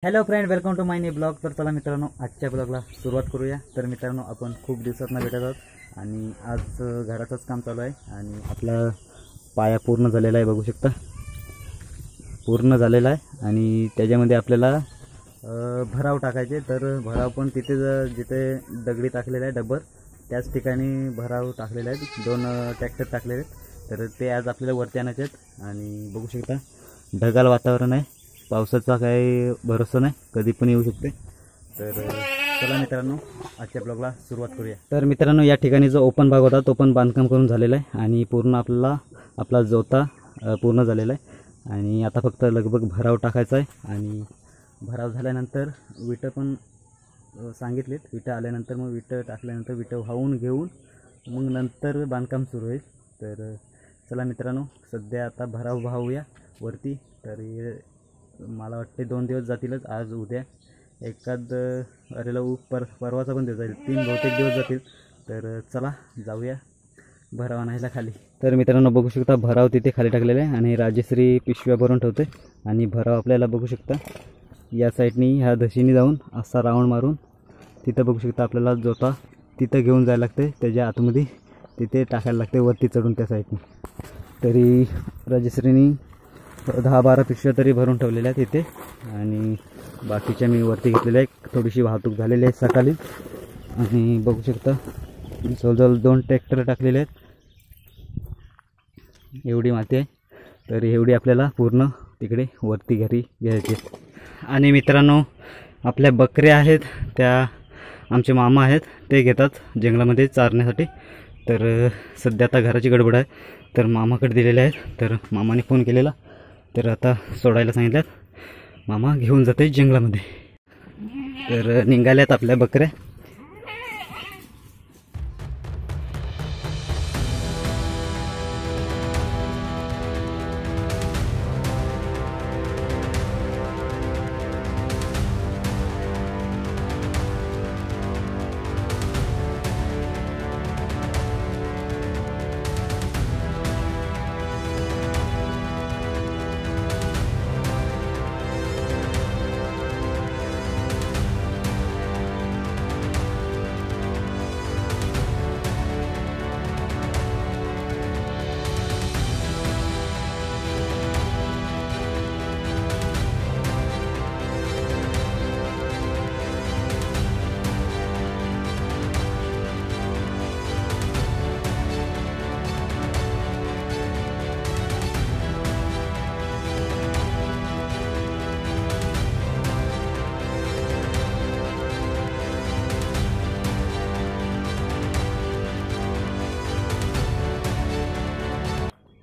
Hello friend, welcome to my new blog. तर चला मित्रांनो, आजच्या ब्लॉगला सुरुवात करूया. तर मित्रांनो, आपण खूप दिवसातनं भेटत आहोत आणि आज घराचंच काम चालू आहे आणि आपला पाया पूर्ण झालेला आहे, बघू शकता पूर्ण झालेला आहे. आणि त्याच्यामध्ये आपल्याला भराव टाकायचे. तर भराव पण तिथे जिथे दगडी टाकलेला आहे डब्बर, त्याच ठिकाणी भराव टाकलेला आहे. 2 ट्रॅक्टर टाकलेले आहेत. तर ते आज आपल्याला वरती आणायचे आहेत. आणि बघू शकता ढगाळ वातावरण आहे, पावसाचा काही भरोसा नाही, कधी पण येऊ शकते. तर चला मित्रांनो, आजच्या ब्लॉगला सुरुवात करूया. तर मित्रांनो, या ठिकाणी जो ओपन भाग होता तो पण बांधकाम करून झालेला आहे आणि पूर्ण आपला जोता पूर्ण झालेला आहे. आणि आता फक्त लगभग भराव टाकायचा आहे. आणि भराव झाल्यानंतर विटं पण सांगितलेत. विटं आल्यानंतर मग विटं टाकल्यानंतर विटं वाहून घेऊन मग नंतर बांधकाम सुरू होईल. तर चला मित्रांनो, सध्या आता भराव वाहूया वरती. तर मला वाटते 2 दिवस जातीलच, आज उद्या एखाद अरेला परवाचा पण दिवस जाईल, 3 बहुतेक दिवस जातील. तर चला जाऊया भराव आणायला खाली. तर मित्रांनो, बघू शकता भराव तिथे खाली टाकलेला आहे आणि राजश्री पिशव्या भरून ठेवते. आणि भराव आपल्याला बघू शकता या साईडनी ह्या दशीने जाऊन असा राऊंड मारून तिथं बघू शकता आपल्याला जोता तिथं घेऊन जायला लागते. त्याच्या आतमध्ये तिथे टाकायला लागते वरती चढून त्या साईडनी. तरी राजश्रीनी 10-12 पिशव्या तरी भरून ठेवलेल्या आहेत इथे. आणि बाकीच्या मी वरती घेतलेल्या आहे. थोडीशी वाहतूक झालेली आहे सकाळी. आणि बघू शकता जवळजवळ 2 ट्रॅक्टर टाकलेले आहेत. एवढी माती आहे. तर एवढी आपल्याला पूर्ण तिकडे वरती घरी घ्यायची. आणि मित्रांनो, आपल्या बकऱ्या आहेत त्या आमचे मामा आहेत, ते घेतात जंगलामध्ये चारण्यासाठी. तर सध्या आता घराची गडबड आहे, तर मामाकडे दिलेले आहेत. तर मामाने फोन केलेला, तर आता सोडायला सांगितल्यात. मामा घेऊन जाते जंगलामध्ये. तर निघाल्यात आपल्या बकऱ्या.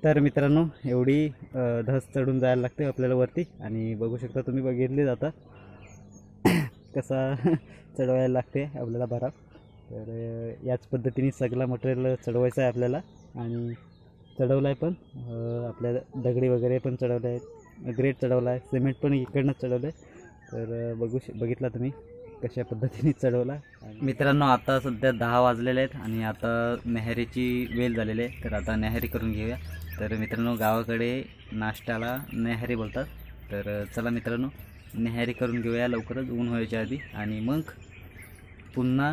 तर मित्रांनो, एवढी धस चढून जायला लागते आपल्याला वरती. आणि बघू शकता तुम्ही, बघितले जाता कसा चढवायला लागते आपल्याला भराव. तर याच पद्धतीने सगळं मटेरियल चढवायचं आहे आपल्याला. आणि चढवलं आहे पण आपल्याला दगडी वगैरे पण चढवलं आहे, ग्रेट चढवला आहे, सिमेंट पण इकडनंच चढवलं आहे. तर बघितला तुम्ही कशा पद्धतीने चढवला. मित्रांनो, आता सध्या 10 वाजलेले आहेत आणि आता न्याहारीची वेळ झालेली आहे. तर आता न्याहारी करून घेऊया. तर मित्रांनो, गावाकडे नाश्त्याला न्याहारी बोलतात. तर चला मित्रांनो, न्याहारी करून घेऊया लवकरच, ऊन व्हायच्या आधी. आणि मग पुन्हा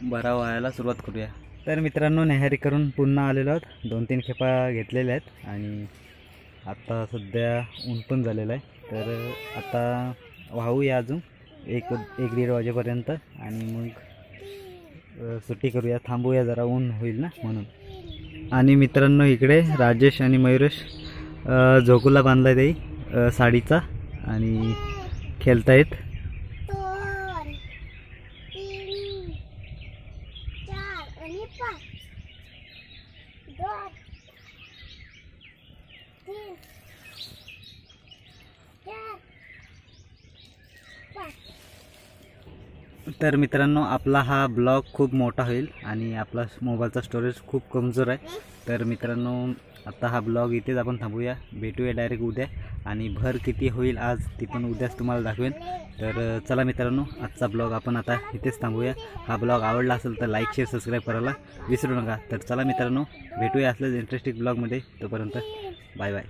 भराव व्हायला सुरुवात करूया. तर मित्रांनो, न्याहारी करून पुन्हा आलेलो आहोत. 2-3 खेपा घेतलेल्या आहेत. आणि आता सध्या ऊन पण झालेलं आहे. तर आता वाहूया अजून 1-1.5 वाजेपर्यंत. आणि मग सुट्टी करूया, थांबूया जरा, ऊन होईल ना म्हणून. आणि मित्रांनो, इकडे राजेश आणि मयुरेश झोकूला बांधला आहे ते साडीचा आणि खेळतायत. तर मित्रांनो, आपला हा ब्लॉग खूप मोठा होईल आणि आपला मोबाईलचा स्टोरेज खूप कमजोर आहे. तर मित्रांनो, आता हा ब्लॉग इथेच आपण थांबूया. भेटूया डायरेक्ट उद्या. आणि भर किती होईल आज ती पण उद्याच तुम्हाला दाखवेन. तर चला मित्रांनो, आजचा ब्लॉग आपण आता इथेच थांबूया. हा ब्लॉग आवडला असेल तर लाईक, शेअर, सबस्क्राईब करायला विसरू नका. तर चला मित्रांनो, भेटूया असल्याच इंटरेस्टिंग ब्लॉगमध्ये. तोपर्यंत बाय बाय.